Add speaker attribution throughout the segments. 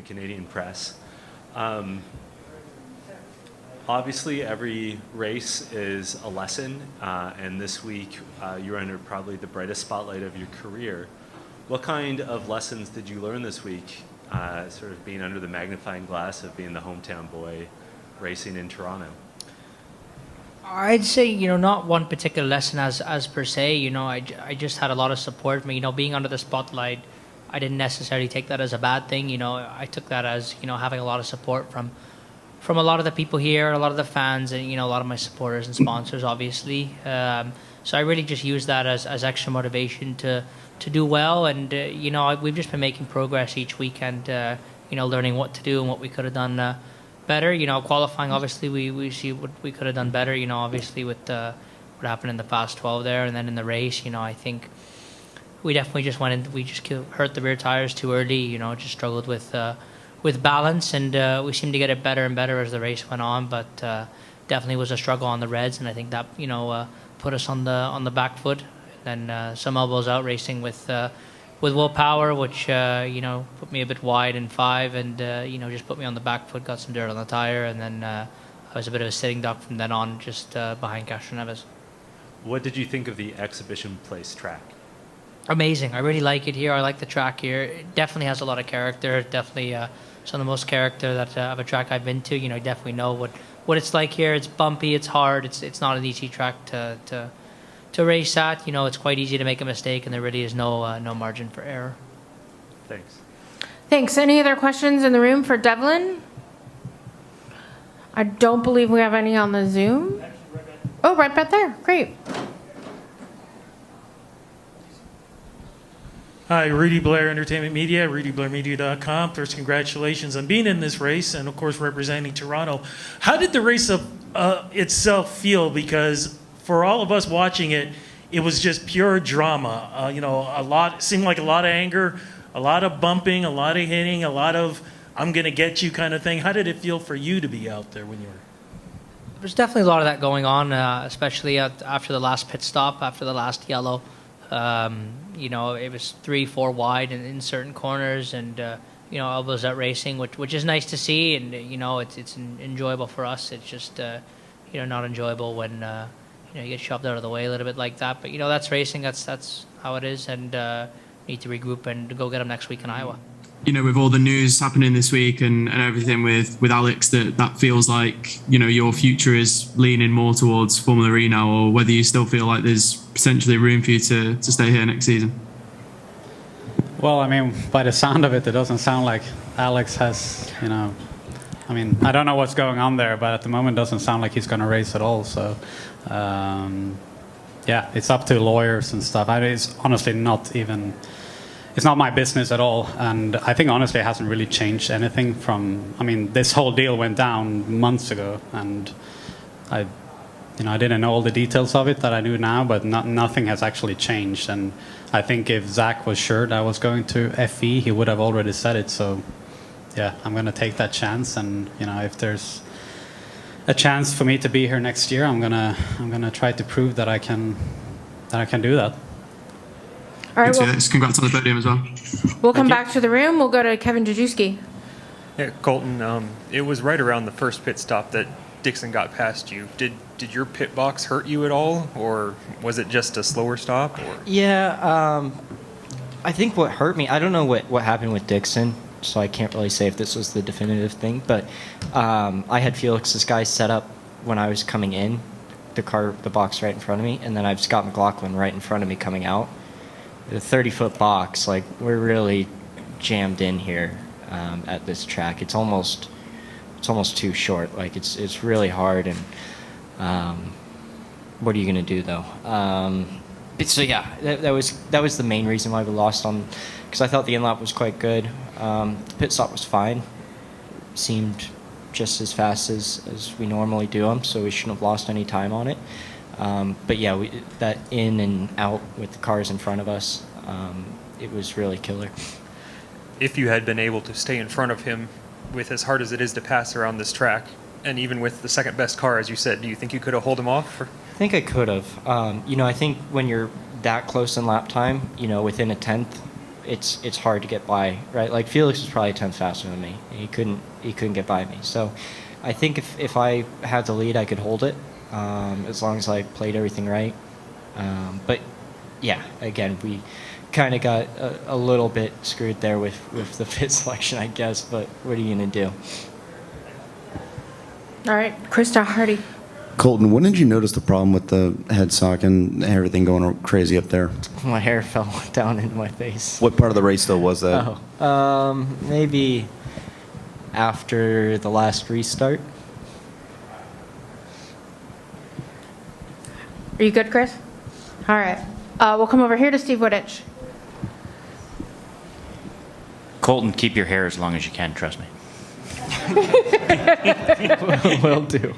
Speaker 1: Canadian press. Obviously, every race is a lesson, and this week you're under probably the brightest spotlight of your career. What kind of lessons did you learn this week, sort of being under the magnifying glass of being the hometown boy racing in Toronto?
Speaker 2: I'd say, not one particular lesson as per se. I just had a lot of support from me. Being under the spotlight, I didn't necessarily take that as a bad thing. I took that as, having a lot of support from a lot of the people here, a lot of the fans, and, a lot of my supporters and sponsors, obviously. So I really just used that as extra motivation to do well. And, we've just been making progress each weekend, learning what to do and what we could have done better. Qualifying, obviously, we see what we could have done better, obviously with what happened in the Fast 12 there. And then in the race, I think we definitely just hurt the rear tires too early, just struggled with balance. And we seemed to get it better and better as the race went on. But definitely was a struggle on the reds. And I think that, put us on the back foot. And then some elbows out racing with willpower, which put me a bit wide in 5, and just put me on the back foot, got some dirt on the tire, and then I was a bit of a sitting duck from then on, just behind Castroneves.
Speaker 1: What did you think of the exhibition place track?
Speaker 2: Amazing. I really like it here. I like the track here. It definitely has a lot of character. Definitely some of the most character that of a track I've been to. Definitely know what it's like here. It's bumpy. It's hard. It's not an easy track to race at. It's quite easy to make a mistake, and there really is no margin for error.
Speaker 1: Thanks.
Speaker 3: Thanks. Any other questions in the room for Devlin? I don't believe we have any on the Zoom. Oh, right back there. Great.
Speaker 4: Hi, Rudy Blair Entertainment Media, rudyblairmedia.com. First, congratulations on being in this race and, of course, representing Toronto. How did the race itself feel? Because for all of us watching it, it was just pure drama. Seemed like a lot of anger, a lot of bumping, a lot of hitting, a lot of "I'm gonna get you" kind of thing. How did it feel for you to be out there when you were?
Speaker 2: There's definitely a lot of that going on, especially after the last pit stop, after the last yellow. It was 3-4 wide in certain corners, and elbows out racing, which is nice to see, and it's enjoyable for us. It's just not enjoyable when you get shoved out of the way a little bit like that. But that's racing. That's how it is, and need to regroup and go get them next week in Iowa.
Speaker 5: With all the news happening this week and everything with Alex, that feels like your future is leaning more towards Formula E now, or whether you still feel like there's potentially room for you to stay here next season.
Speaker 6: Well, by the sound of it, it doesn't sound like Alex has, I don't know what's going on there, but at the moment it doesn't sound like he's going to race at all. So, it's up to lawyers and stuff. It's honestly it's not my business at all. And I think, honestly, it hasn't really changed anything this whole deal went down months ago, and I didn't know all the details of it that I do now, but nothing has actually changed. And I think if Zach was sure that I was going to FE, he would have already said it. So, yeah, I'm going to take that chance. And if there's a chance for me to be here next year, I'm gonna try to prove that I can do that.
Speaker 3: All right. Well,
Speaker 5: congrats on the podium as well.
Speaker 3: We'll come back to the room. We'll go to Kevin Jajewski.
Speaker 7: Yeah, Colton. It was right around the first pit stop that Dixon got past you. Did your pit box hurt you at all, or was it just a slower stop? Or?
Speaker 8: Yeah, I think what hurt me, I don't know what happened with Dixon, so I can't really say if this was the definitive thing, but I had Felix's guys set up when I was coming in, the box right in front of me, and then I have Scott McLaughlin right in front of me coming out. The 30-foot box, we're really jammed in here at this track. It's almost too short. It's really hard, and what are you gonna do though? So yeah, that was the main reason why we lost on, because I thought the in-lap was quite good. The pit stop was fine. Seemed just as fast as we normally do them, so we shouldn't have lost any time on it. But yeah, that in and out with the cars in front of us, it was really killer.
Speaker 7: If you had been able to stay in front of him with as hard as it is to pass around this track, and even with the second best car, as you said, do you think you could have held him off? Or?
Speaker 8: I think I could have. I think when you're that close in lap time, within a tenth it's hard to get by, right? Like Felix was probably 10th faster than me. He couldn't get by me. So I think if I had the lead, I could hold it, as long as I played everything right. But yeah, again, we kind of got a little bit screwed there with the pit selection, I guess. But what are you gonna do?
Speaker 3: All right, Krista Hardy.
Speaker 9: Colton, when did you notice the problem with the headstock and everything going crazy up there?
Speaker 8: My hair fell down into my face.
Speaker 9: What part of the race though was that?
Speaker 8: Oh, maybe after the last restart.
Speaker 3: Are you good, Chris? All right. We'll come over here to Steve Wooditch.
Speaker 10: Colton, keep your hair as long as you can, trust me.
Speaker 8: Will do.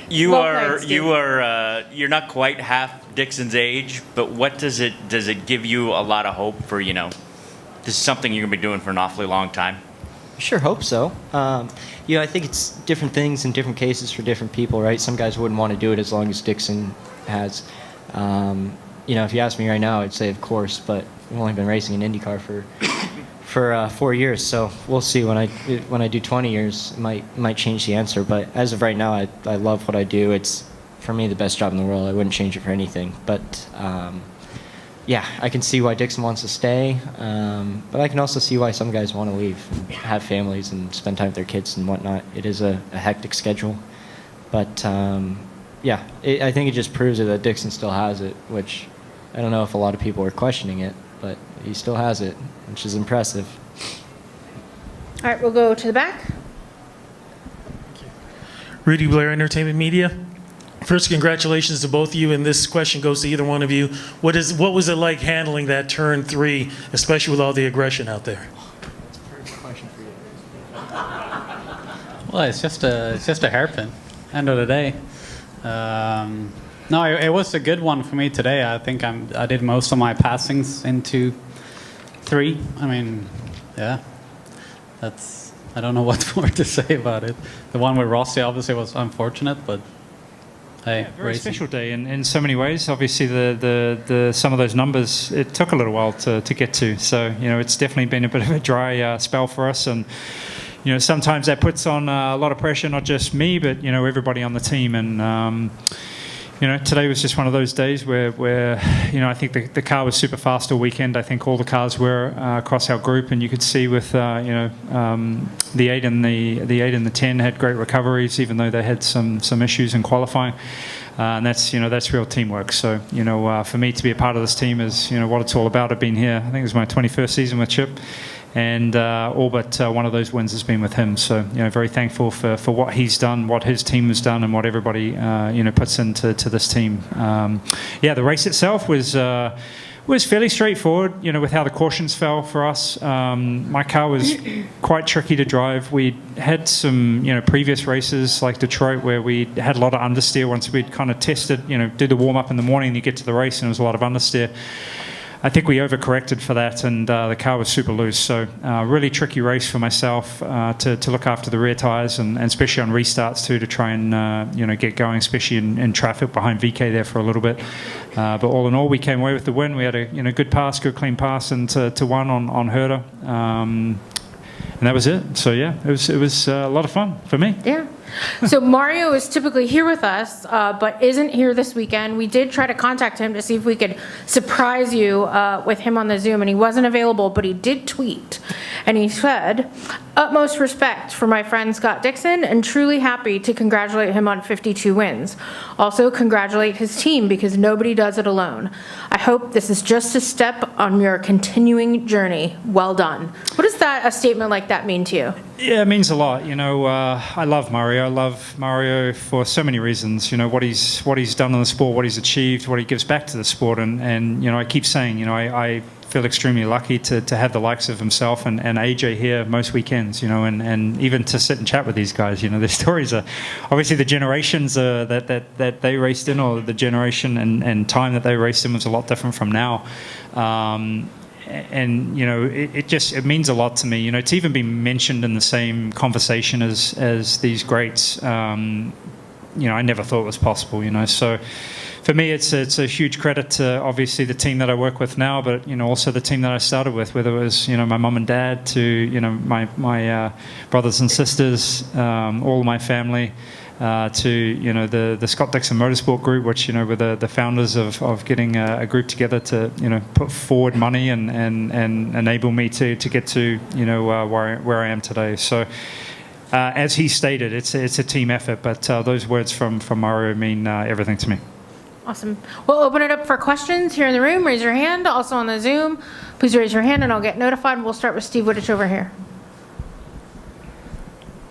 Speaker 10: You're not quite half Dixon's age, but what does it give you a lot of hope for, this is something you're going to be doing for an awfully long time?
Speaker 8: Sure hope so. I think it's different things in different cases for different people, right? Some guys wouldn't want to do it as long as Dixon has. If you ask me right now, I'd say of course, but I've only been racing an IndyCar for 4 years, so we'll see. When I do 20 years, it might change the answer. But as of right now, I love what I do. It's for me the best job in the world. I wouldn't change it for anything. But yeah, I can see why Dixon wants to stay, but I can also see why some guys want to leave and have families and spend time with their kids and whatnot. It is a hectic schedule, but yeah, I think it just proves it that Dixon still has it, which I don't know if a lot of people are questioning it, but he still has it, which is impressive.
Speaker 3: All right, we'll go to the back.
Speaker 4: Rudy Blair Entertainment Media. First, congratulations to both of you, and this question goes to either one of you. What was it like handling that turn 3, especially with all the aggression out there?
Speaker 6: Well, it's just a hairpin. End of the day. No, it was a good one for me today. I think I did most of my passings into 3. I mean, yeah, I don't know what more to say about it. The one with Rossi obviously was unfortunate, but hey,
Speaker 11: very
Speaker 6: racing.
Speaker 11: special day in so many ways. Obviously, the some of those numbers, it took a little while to get to. So it's definitely been a bit of a dry spell for us, and sometimes that puts on a lot of pressure, not just me, but everybody on the team. And today was just one of those days where I think the car was super fast all weekend. I think all the cars were across our group, and you could see with the 8 and the 10 had great recoveries, even though they had some issues in qualifying. And that's real teamwork. So for me to be a part of this team is what it's all about. I've been here. I think it was my 21st season with Chip. And all but one of those wins has been with him. So, very thankful for what he's done, what his team has done, and what everybody, puts into this team. The race itself was fairly straightforward, with how the cautions fell for us. My car was quite tricky to drive. We had some, previous races like Detroit where we had a lot of understeer once we'd kind of tested, did the warm-up in the morning and you get to the race and there was a lot of understeer. I think we overcorrected for that, and the car was super loose. So really tricky race for myself to look after the rear tyres, and especially on restarts too, to try and get going, especially in traffic behind VK there for a little bit. But all in all, we came away with the win. We had a good pass, good clean pass, and to 1 on Herta, and that was it. So yeah, it was a lot of fun for me.
Speaker 3: Yeah. So Mario is typically here with us, but isn't here this weekend. We did try to contact him to see if we could surprise you with him on the Zoom, and he wasn't available, but he did tweet. And he said, "Utmost respect for my friend Scott Dixon, and truly happy to congratulate him on 52 wins. Also congratulate his team, because nobody does it alone. I hope this is just a step on your continuing journey. Well done." What does a statement like that mean to you?
Speaker 11: Yeah, it means a lot. I love Mario. I love Mario for so many reasons. What he's done in the sport, what he's achieved, what he gives back to the sport, and I keep saying, I feel extremely lucky to have the likes of himself and AJ here most weekends, and even to sit and chat with these guys. Their stories are obviously the generations that they raced in, or the generation and time that they raced in was a lot different from now. And it means a lot to me, to even be mentioned in the same conversation as these greats. I never thought it was possible, so for me, it's a huge credit to obviously the team that I work with now, but also the team that I started with, whether it was my mum and dad to my brothers and sisters, all of my family, to the Scott Dixon Motorsport Group, which were the founders of getting a group together to put forward money and enable me to get to where I am today. So. As he stated, it's a team effort, but those words from Mario mean everything to me.
Speaker 3: Awesome. We'll open it up for questions here in the room. Raise your hand. Also on the Zoom, please raise your hand and I'll get notified. We'll start with Steve Wittich over here.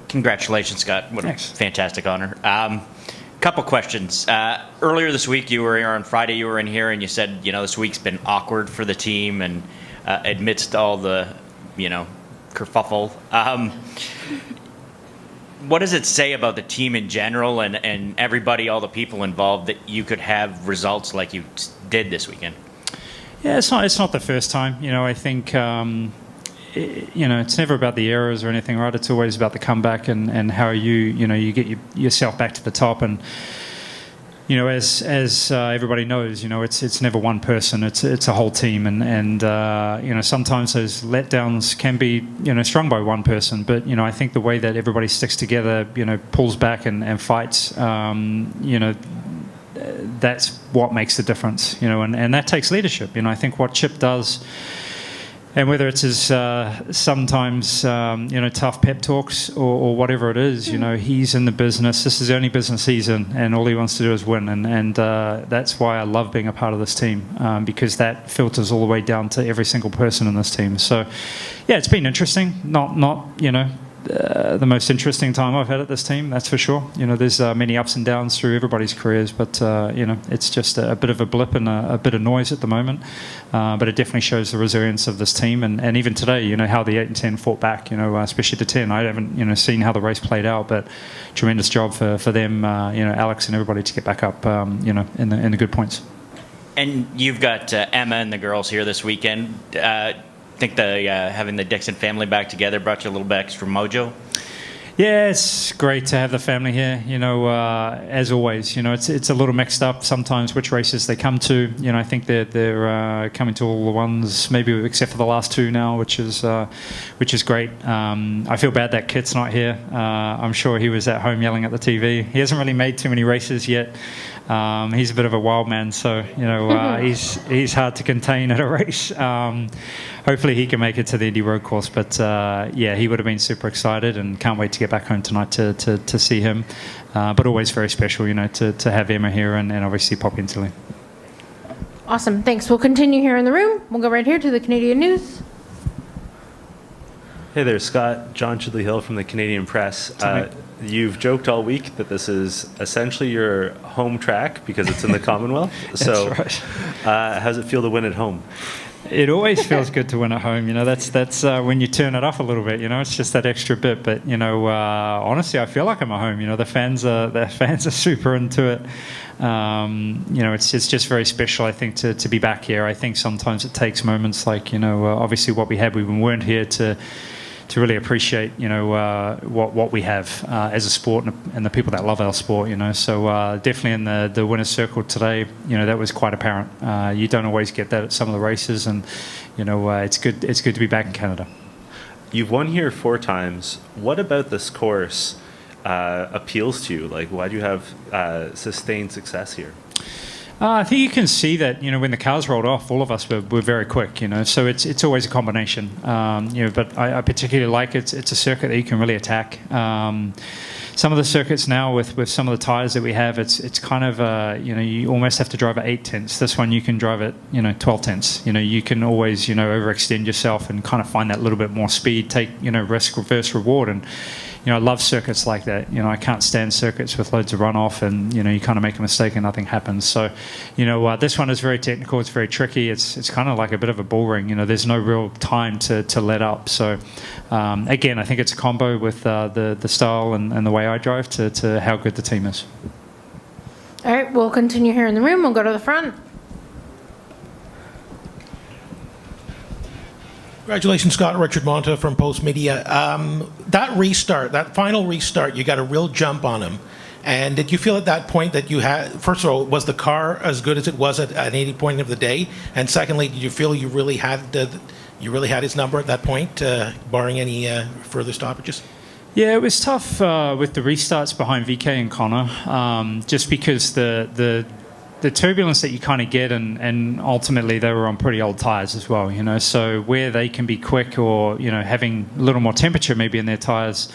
Speaker 10: Congratulations, Scott. What a fantastic honor. Couple questions. Earlier this week, you were here on Friday, you were in here and you said, this week's been awkward for the team and amidst all the, kerfuffle. What does it say about the team in general and everybody, all the people involved, that you could have results like you did this weekend?
Speaker 11: Yeah, it's not the first time. I think it's never about the errors or anything, right? It's always about the comeback and how you get yourself back to the top. And as everybody knows, it's never one person. It's a whole team, and sometimes those letdowns can be strung by one person. But I think the way that everybody sticks together, pulls back and fights, that's what makes the difference. And that takes leadership. I think what Chip does. And whether it's his sometimes tough pep talks or whatever it is, he's in the business. This is the only business he's in, and all he wants to do is win. And that's why I love being a part of this team, because that filters all the way down to every single person in this team. So, yeah, it's been interesting. Not the most interesting time I've had at this team, that's for sure. There's many ups and downs through everybody's careers, but it's just a bit of a blip and a bit of noise at the moment. But it definitely shows the resilience of this team, and even today, how the 8 and 10 fought back, especially the 10. I haven't seen how the race played out, but tremendous job for them, Alex and everybody to get back up, in the good points.
Speaker 10: And you've got Emma and the girls here this weekend. I think having the Dixon family back together brought you a little bit extra mojo.
Speaker 11: Yeah, it's great to have the family here. As always, it's a little mixed up sometimes which races they come to. I think they're coming to all the ones, maybe except for the last 2 now, which is great. I feel bad that Kit's not here. I'm sure he was at home yelling at the TV. He hasn't really made too many races yet. He's a bit of a wild man, so he's hard to contain at a race. Hopefully he can make it to the Indy road course, but he would have been super excited and can't wait to get back home tonight to see him. But always very special, to have Emma here and obviously Poppy and Tilly.
Speaker 3: Awesome, thanks. We'll continue here in the room. We'll go right here to the Canadian News.
Speaker 1: Hey there, Scott. John Chidley Hill from the Canadian Press. You've joked all week that this is essentially your home track because it's in the Commonwealth. So,
Speaker 11: That's right.
Speaker 1: How's it feel to win at home?
Speaker 11: It always feels good to win at home. That's when you turn it up a little bit. It's just that extra bit. But honestly, I feel like I'm at home. The fans are super into it. It's just very special, I think, to be back here. I think sometimes it takes moments like obviously what we had. We weren't here to really appreciate what we have as a sport and the people that love our sport. So definitely in the winner's circle today, that was quite apparent. You don't always get that at some of the races, and it's good to be back in Canada.
Speaker 1: You've won here 4 times. What about this course appeals to you? Like, why do you have sustained success here?
Speaker 11: I think you can see that, when the cars rolled off, all of us were very quick, so it's always a combination, but I particularly like it. It's a circuit that you can really attack. Some of the circuits now with some of the tires that we have, it's kind of, you almost have to drive at 8 tenths. This one you can drive at, 12 tenths. You can always, overextend yourself and kind of find that little bit more speed, take, risk, reverse, reward. And, I love circuits like that. I can't stand circuits with loads of runoff and, you kind of make a mistake and nothing happens. So, this one is very technical. It's very tricky. It's kind of like a bit of a bull ring. There's no real time to let up. So, again, I think it's a combo with the style and the way I drive to how good the team is.
Speaker 3: All right, we'll continue here in the room. We'll go to the front.
Speaker 12: Congratulations, Scott. Richard Monta from Post Media. That final restart, you got a real jump on him. And did you feel at that point that you had, first of all, was the car as good as it was at 80 point of the day? And secondly, did you feel you really had his number at that point, barring any further stoppages?
Speaker 11: Yeah, it was tough with the restarts behind VK and Connor, just because the turbulence that you kind of get, and ultimately they were on pretty old tires as well, you know. So where they can be quick, or you know, having a little more temperature maybe in their tires,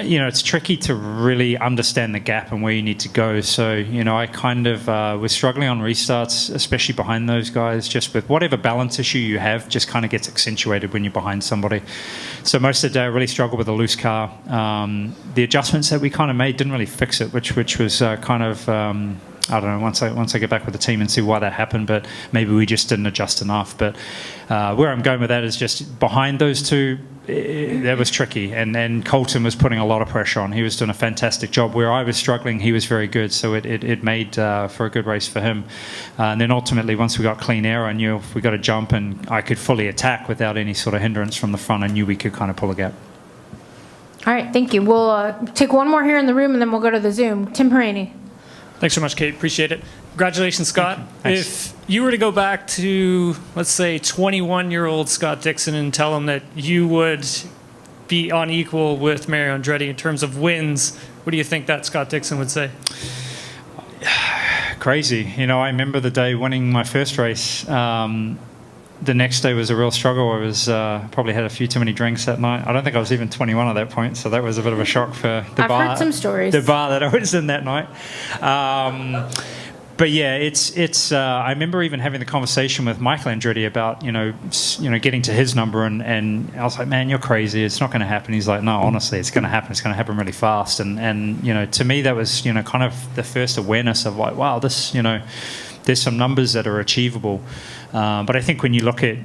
Speaker 11: you know, it's tricky to really understand the gap and where you need to go. So, you know, I kind of was struggling on restarts, especially behind those guys, just with whatever balance issue you have, just kind of gets accentuated when you're behind somebody. So most of the day I really struggled with a loose car. The adjustments that we kind of made didn't really fix it, which was kind of... I don't know, once I get back with the team and see why that happened, but maybe we just didn't adjust enough. But where I'm going with that is just behind those two, that was tricky. And Colton was putting a lot of pressure on. He was doing a fantastic job. Where I was struggling, he was very good. So it made for a good race for him. And then ultimately, once we got clean air, I knew if we got a jump and I could fully attack without any sort of hindrance from the front, I knew we could kind of pull a gap.
Speaker 3: All right, thank you. We'll take one more here in the room, and then we'll go to the Zoom. Tim Perini.
Speaker 13: Thanks so much, Kate. Appreciate it. Congratulations, Scott. If you were to go back to, let's say, 21-year-old Scott Dixon and tell him that you would be on equal with Mario Andretti in terms of wins, what do you think that Scott Dixon would say?
Speaker 11: Crazy. You know, I remember the day winning my first race. The next day was a real struggle. I was probably had a few too many drinks that night. I don't think I was even 21 at that point, so that was a bit of a shock for the bar.
Speaker 3: I've heard some stories.
Speaker 11: The bar that I was in that night. But yeah, it's. I remember even having the conversation with Michael Andretti about you know getting to his number, and I was like, man, you're crazy. It's not going to happen. He's like, no, honestly, it's going to happen. It's going to happen really fast. And you know, to me, that was kind of the first awareness of like, wow, this there's some numbers that are achievable. But I think when you look at,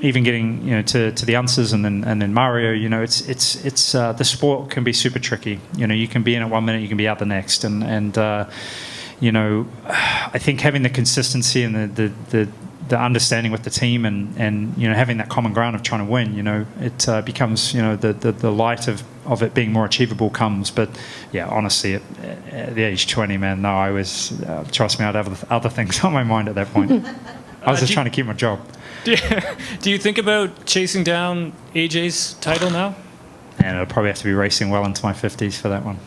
Speaker 11: even getting, to the answers and then Mario, it's the sport can be super tricky. You can be in it 1 minute, you can be out the next. And I think having the consistency and the understanding with the team and having that common ground of trying to win, it becomes, the light of it being more achievable comes. But yeah, honestly, at the age 20, man, no, I was, trust me, I'd have other things on my mind at that point. I was just trying to keep my job.
Speaker 13: Do you think about chasing down AJ's title now?
Speaker 11: And I'll probably have to be racing well into my 50s for that one.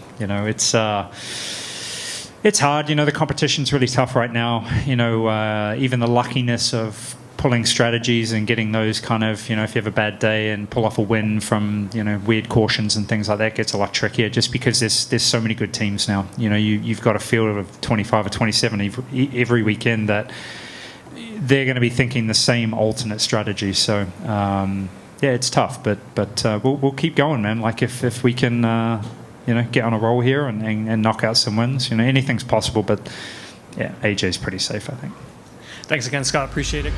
Speaker 11: It's hard. The competition's really tough right now. Even the luckiness of pulling strategies and getting those kind of, if you have a bad day and pull off a win from, weird cautions and things like that gets a lot trickier just because there's so many good teams now. You've got a field of 25 or 27 every weekend that they're going to be thinking the same alternate strategy. So, yeah, it's tough, but we'll keep going, man. Like if we can, get on a roll here and knock out some wins, anything's possible. But yeah, AJ's pretty safe, I think.
Speaker 13: Thanks again, Scott. Appreciate it.